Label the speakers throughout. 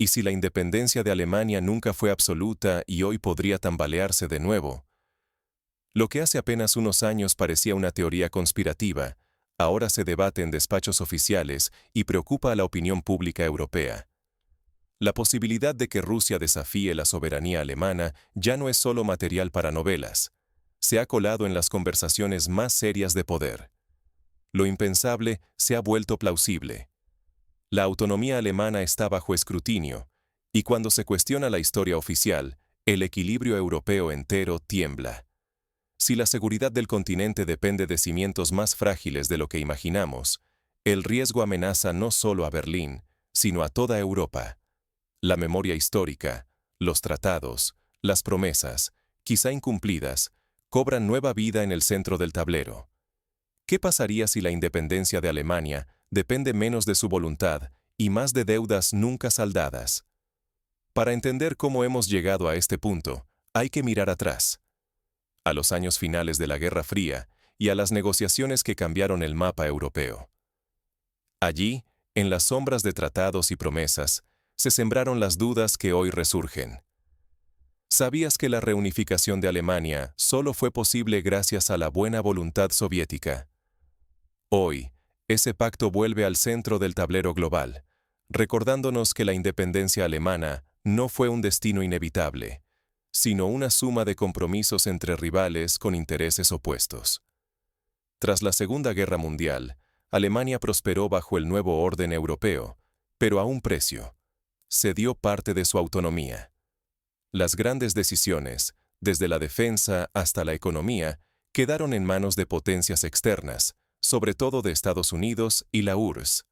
Speaker 1: ¿Y si la independencia de Alemania nunca fue absoluta y hoy podría tambalearse de nuevo? Lo que hace apenas unos años parecía una teoría conspirativa, ahora se debate en despachos oficiales y preocupa a la opinión pública europea. La posibilidad de que Rusia desafíe la soberanía alemana ya no es solo material para novelas. Se ha colado en las conversaciones más serias de poder. Lo impensable se ha vuelto plausible. La autonomía alemana está bajo escrutinio, y cuando se cuestiona la historia oficial, el equilibrio europeo entero tiembla. Si la seguridad del continente depende de cimientos más frágiles de lo que imaginamos, el riesgo amenaza no solo a Berlín, sino a toda Europa. La memoria histórica, los tratados, las promesas, quizá incumplidas, cobran nueva vida en el centro del tablero. ¿Qué pasaría si la independencia de Alemania depende menos de su voluntad y más de deudas nunca saldadas? Para entender cómo hemos llegado a este punto, hay que mirar atrás, a los años finales de la Guerra Fría y a las negociaciones que cambiaron el mapa europeo. Allí, en las sombras de tratados y promesas, se sembraron las dudas que hoy resurgen. ¿Sabías que la reunificación de Alemania solo fue posible gracias a la buena voluntad soviética? Hoy, ese pacto vuelve al centro del tablero global, recordándonos que la independencia alemana no fue un destino inevitable, sino una suma de compromisos entre rivales con intereses opuestos. Tras la Segunda Guerra Mundial, Alemania prosperó bajo el nuevo orden europeo, pero a un precio. Cedió parte de su autonomía. Las grandes decisiones, desde la defensa hasta la economía, quedaron en manos de potencias externas, sobre todo de Estados Unidos y la URSS.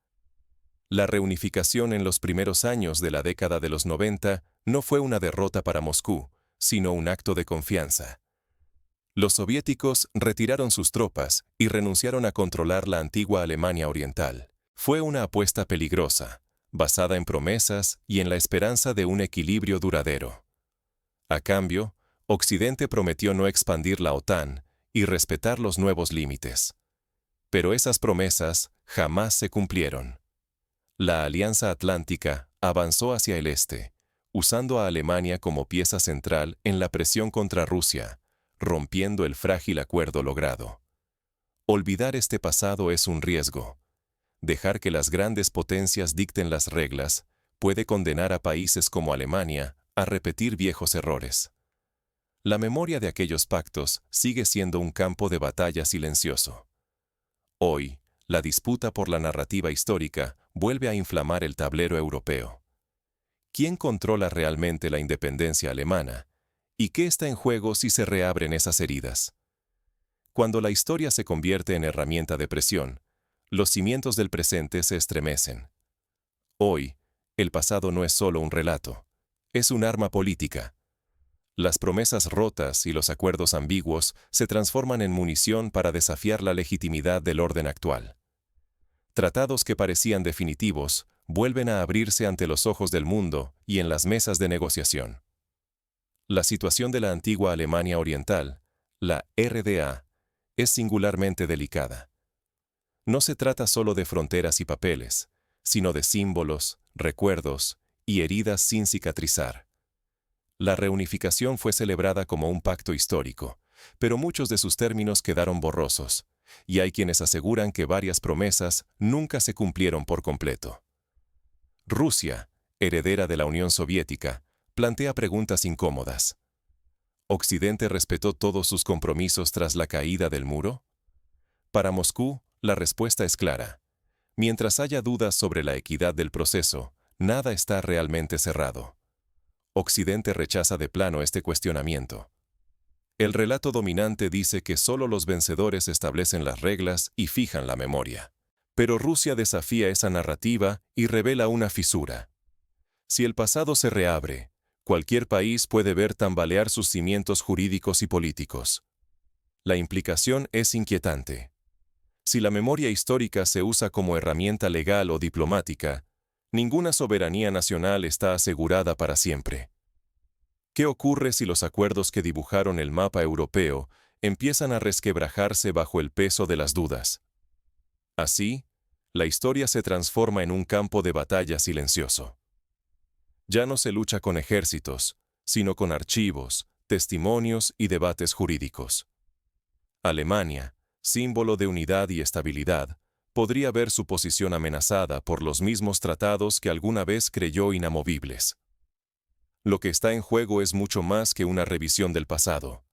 Speaker 1: La reunificación en los primeros años de la década de los 90 no fue una derrota para Moscú, sino un acto de confianza. Los soviéticos retiraron sus tropas y renunciaron a controlar la antigua Alemania Oriental. Fue una apuesta peligrosa, basada en promesas y en la esperanza de un equilibrio duradero. A cambio, Occidente prometió no expandir la OTAN y respetar los nuevos límites. Pero esas promesas jamás se cumplieron. La Alianza Atlántica avanzó hacia el este, usando a Alemania como pieza central en la presión contra Rusia, rompiendo el frágil acuerdo logrado. Olvidar este pasado es un riesgo. Dejar que las grandes potencias dicten las reglas puede condenar a países como Alemania a repetir viejos errores. La memoria de aquellos pactos sigue siendo un campo de batalla silencioso. Hoy, la disputa por la narrativa histórica vuelve a inflamar el tablero europeo. ¿Quién controla realmente la independencia alemana? ¿Y qué está en juego si se reabren esas heridas? Cuando la historia se convierte en herramienta de presión, los cimientos del presente se estremecen. Hoy, el pasado no es solo un relato, es un arma política. Las promesas rotas y los acuerdos ambiguos se transforman en munición para desafiar la legitimidad del orden actual. Tratados que parecían definitivos vuelven a abrirse ante los ojos del mundo y en las mesas de negociación. La situación de la antigua Alemania Oriental, la RDA, es singularmente delicada. No se trata solo de fronteras y papeles, sino de símbolos, recuerdos y heridas sin cicatrizar. La reunificación fue celebrada como un pacto histórico, pero muchos de sus términos quedaron borrosos, y hay quienes aseguran que varias promesas nunca se cumplieron por completo. Rusia, heredera de la Unión Soviética, plantea preguntas incómodas. ¿Occidente respetó todos sus compromisos tras la caída del muro? Para Moscú, la respuesta es clara. Mientras haya dudas sobre la equidad del proceso, nada está realmente cerrado. Occidente rechaza de plano este cuestionamiento. El relato dominante dice que solo los vencedores establecen las reglas y fijan la memoria. Pero Rusia desafía esa narrativa y revela una fisura. Si el pasado se reabre, cualquier país puede ver tambalear sus cimientos jurídicos y políticos. La implicación es inquietante. Si la memoria histórica se usa como herramienta legal o diplomática, ninguna soberanía nacional está asegurada para siempre. ¿Qué ocurre si los acuerdos que dibujaron el mapa europeo empiezan a resquebrajarse bajo el peso de las dudas? Así, la historia se transforma en un campo de batalla silencioso. Ya no se lucha con ejércitos, sino con archivos, testimonios y debates jurídicos. Alemania, símbolo de unidad y estabilidad, podría ver su posición amenazada por los mismos tratados que alguna vez creyó inamovibles. Lo que está en juego es mucho más que una revisión del pasado.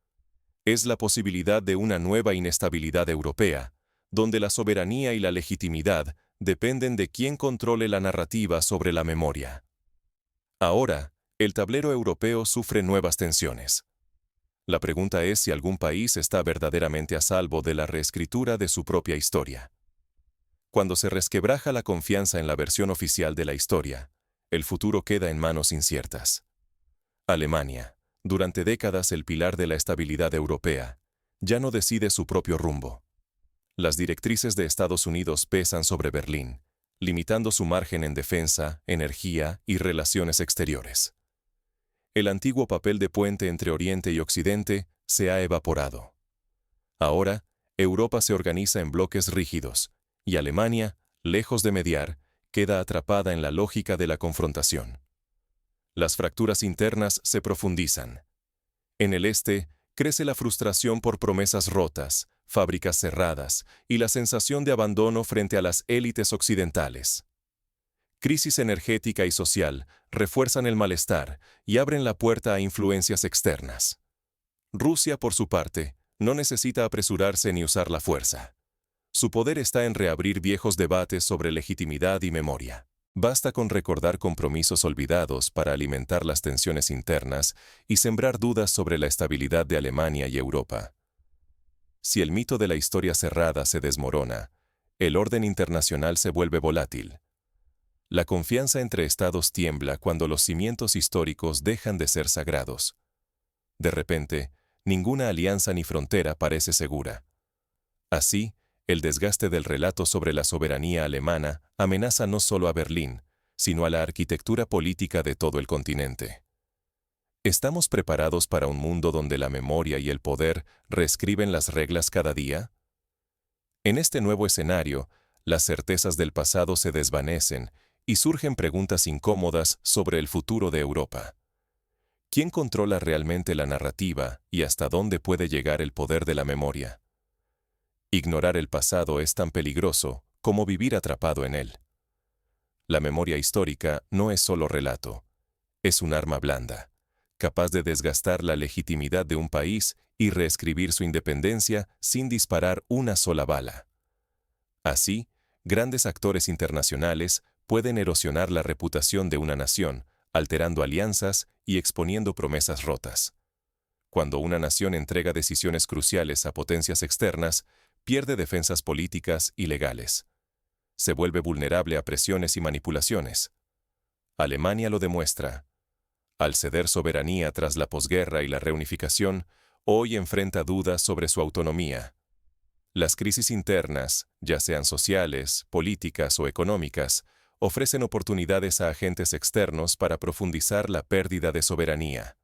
Speaker 1: Es la posibilidad de una nueva inestabilidad europea, donde la soberanía y la legitimidad dependen de quién controle la narrativa sobre la memoria. Ahora, el tablero europeo sufre nuevas tensiones. La pregunta es si algún país está verdaderamente a salvo de la reescritura de su propia historia. Cuando se resquebraja la confianza en la versión oficial de la historia, el futuro queda en manos inciertas. Alemania, durante décadas el pilar de la estabilidad europea, ya no decide su propio rumbo. Las directrices de Estados Unidos pesan sobre Berlín, limitando su margen en defensa, energía y relaciones exteriores. El antiguo papel de puente entre Oriente y Occidente se ha evaporado. Ahora, Europa se organiza en bloques rígidos, y Alemania, lejos de mediar, queda atrapada en la lógica de la confrontación. Las fracturas internas se profundizan. En el este, crece la frustración por promesas rotas, fábricas cerradas y la sensación de abandono frente a las élites occidentales. Crisis energética y social refuerzan el malestar y abren la puerta a influencias externas. Rusia, por su parte, no necesita apresurarse ni usar la fuerza. Su poder está en reabrir viejos debates sobre legitimidad y memoria. Basta con recordar compromisos olvidados para alimentar las tensiones internas y sembrar dudas sobre la estabilidad de Alemania y Europa. Si el mito de la historia cerrada se desmorona, el orden internacional se vuelve volátil. La confianza entre estados tiembla cuando los cimientos históricos dejan de ser sagrados. De repente, ninguna alianza ni frontera parece segura. Así, el desgaste del relato sobre la soberanía alemana amenaza no solo a Berlín, sino a la arquitectura política de todo el continente. ¿Estamos preparados para un mundo donde la memoria y el poder reescriben las reglas cada día? En este nuevo escenario, las certezas del pasado se desvanecen y surgen preguntas incómodas sobre el futuro de Europa. ¿Quién controla realmente la narrativa y hasta dónde puede llegar el poder de la memoria? Ignorar el pasado es tan peligroso como vivir atrapado en él. La memoria histórica no es solo relato, es un arma blanda, capaz de desgastar la legitimidad de un país y reescribir su independencia sin disparar una sola bala. Así, grandes actores internacionales pueden erosionar la reputación de una nación, alterando alianzas y exponiendo promesas rotas. Cuando una nación entrega decisiones cruciales a potencias externas, pierde defensas políticas y legales. Se vuelve vulnerable a presiones y manipulaciones. Alemania lo demuestra. Al ceder soberanía tras la posguerra y la reunificación, hoy enfrenta dudas sobre su autonomía. Las crisis internas, ya sean sociales, políticas o económicas, ofrecen oportunidades a agentes externos para profundizar la pérdida de soberanía.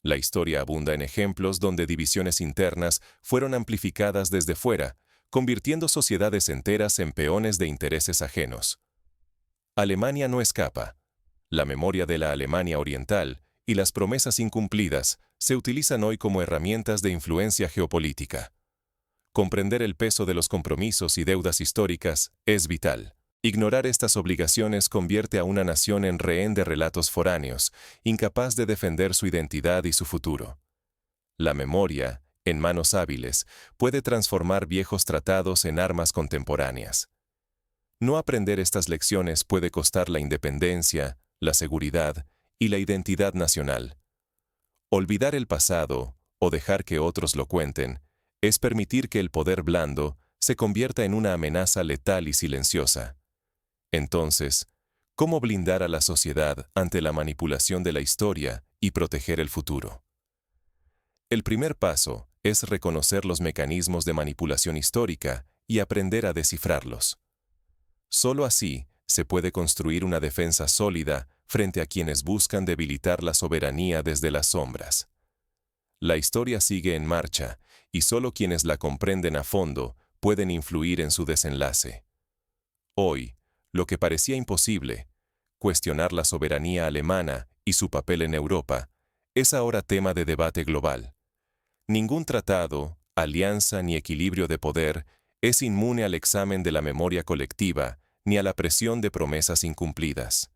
Speaker 1: La historia abunda en ejemplos donde divisiones internas fueron amplificadas desde fuera, convirtiendo sociedades enteras en peones de intereses ajenos. Alemania no escapa. La memoria de la Alemania oriental y las promesas incumplidas se utilizan hoy como herramientas de influencia geopolítica. Comprender el peso de los compromisos y deudas históricas es vital. Ignorar estas obligaciones convierte a una nación en rehén de relatos foráneos, incapaz de defender su identidad y su futuro. La memoria, en manos hábiles, puede transformar viejos tratados en armas contemporáneas. No aprender estas lecciones puede costar la independencia, la seguridad y la identidad nacional. Olvidar el pasado, o dejar que otros lo cuenten, es permitir que el poder blando se convierta en una amenaza letal y silenciosa. Entonces, ¿cómo blindar a la sociedad ante la manipulación de la historia y proteger el futuro? El primer paso es reconocer los mecanismos de manipulación histórica y aprender a descifrarlos. Solo así se puede construir una defensa sólida frente a quienes buscan debilitar la soberanía desde las sombras. La historia sigue en marcha y solo quienes la comprenden a fondo pueden influir en su desenlace. Hoy, lo que parecía imposible, cuestionar la soberanía alemana y su papel en Europa, es ahora tema de debate global. Ningún tratado, alianza ni equilibrio de poder es inmune al examen de la memoria colectiva ni a la presión de promesas incumplidas.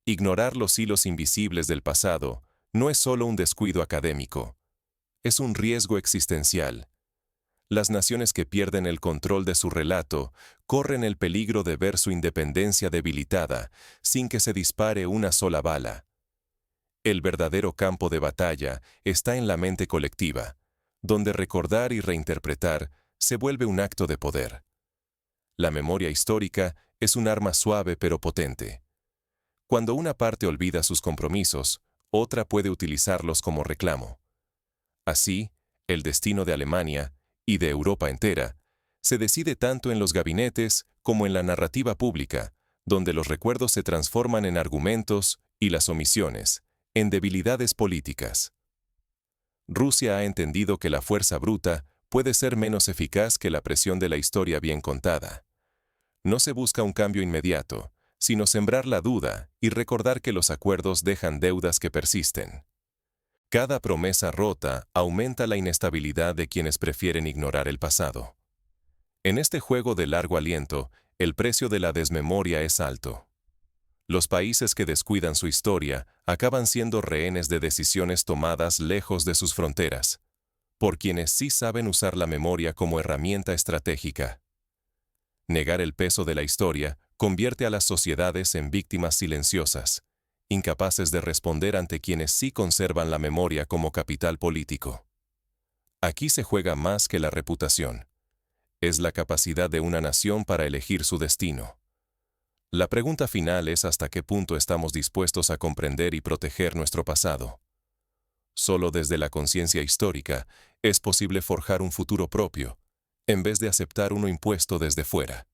Speaker 1: Ignorar los hilos invisibles del pasado no es solo un descuido académico, es un riesgo existencial. Las naciones que pierden el control de su relato corren el peligro de ver su independencia debilitada sin que se dispare una sola bala. El verdadero campo de batalla está en la mente colectiva, donde recordar y reinterpretar se vuelve un acto de poder. La memoria histórica es un arma suave pero potente. Cuando una parte olvida sus compromisos, otra puede utilizarlos como reclamo. Así, el destino de Alemania, y de Europa entera, se decide tanto en los gabinetes como en la narrativa pública, donde los recuerdos se transforman en argumentos y las omisiones, en debilidades políticas. Rusia ha entendido que la fuerza bruta puede ser menos eficaz que la presión de la historia bien contada. No se busca un cambio inmediato, sino sembrar la duda y recordar que los acuerdos dejan deudas que persisten. Cada promesa rota aumenta la inestabilidad de quienes prefieren ignorar el pasado. En este juego de largo aliento, el precio de la desmemoria es alto. Los países que descuidan su historia acaban siendo rehenes de decisiones tomadas lejos de sus fronteras, por quienes sí saben usar la memoria como herramienta estratégica. Negar el peso de la historia convierte a las sociedades en víctimas silenciosas, incapaces de responder ante quienes sí conservan la memoria como capital político. Aquí se juega más que la reputación. Es la capacidad de una nación para elegir su destino. La pregunta final es hasta qué punto estamos dispuestos a comprender y proteger nuestro pasado. Solo desde la conciencia histórica es posible forjar un futuro propio, en vez de aceptar uno impuesto desde fuera.